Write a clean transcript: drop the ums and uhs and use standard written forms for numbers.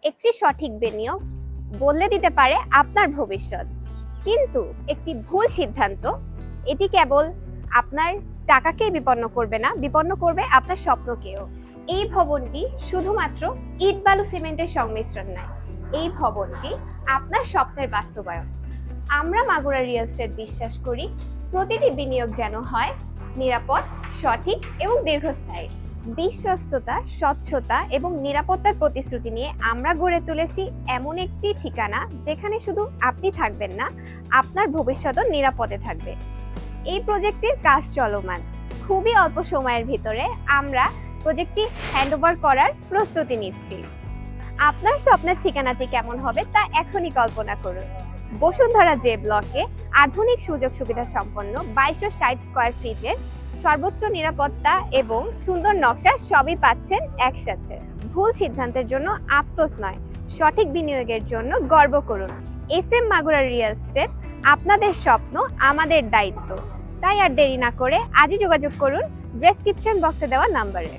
একটি সঠিক বিনিয়োগ বদলে দিতে পারে আপনার ভবিষ্যৎ, কিন্তু একটি ভুল সিদ্ধান্ত এটি কেবল আপনার টাকাকেই বিপন্ন করবে না, বিপন্ন করবে আপনার স্বপ্নকেও। এই ভবনটি শুধুমাত্র ইট বালু সিমেন্টের সংমিশ্রণ নয়, এই ভবনটি আপনার স্বপ্নের বাস্তবায়ন। আমরা মাগুরা রিয়েল এস্টেট বিশ্বাস করি প্রতিটি বিনিয়োগ যেন হয় নিরাপদ, সঠিক এবং দীর্ঘস্থায়ী। বিশ্বস্ততা, স্বচ্ছতা এবং নিরাপত্তার প্রতিশ্রুতি নিয়ে আমরা গড়ে তুলেছি এমন একটি ঠিকানা যেখানে শুধু আপনি থাকবেন না, আপনার ভবিষ্যৎও নিরাপদে থাকবে। এই প্রজেক্টটির কাজ চলমান। খুবই অল্প সময়ের ভিতরে আমরা প্রজেক্টটি হ্যান্ডওভার করার প্রস্তুতি নিচ্ছি। আপনার স্বপ্নের ঠিকানাটি কেমন হবে তা এখনই কল্পনা করুন। বসুন্ধরা জে ব্লকে আধুনিক সুযোগ সুবিধা সম্পন্ন 2260 স্কয়ার ফিটের সর্বোচ্চ নিরাপত্তা এবং সুন্দর নকশা সবই পাচ্ছেন একসাথে। ভুল সিদ্ধান্তের জন্য আফসোস নয়, সঠিক বিনিয়োগের জন্য গর্ব করুন। SM মাগুরা রিয়েল এস্টেট, আপনাদের স্বপ্ন আমাদের দায়িত্ব। তাই আর দেরি না করে আজই যোগাযোগ করুন ডেসক্রিপশন বক্সে দেওয়া নাম্বারে।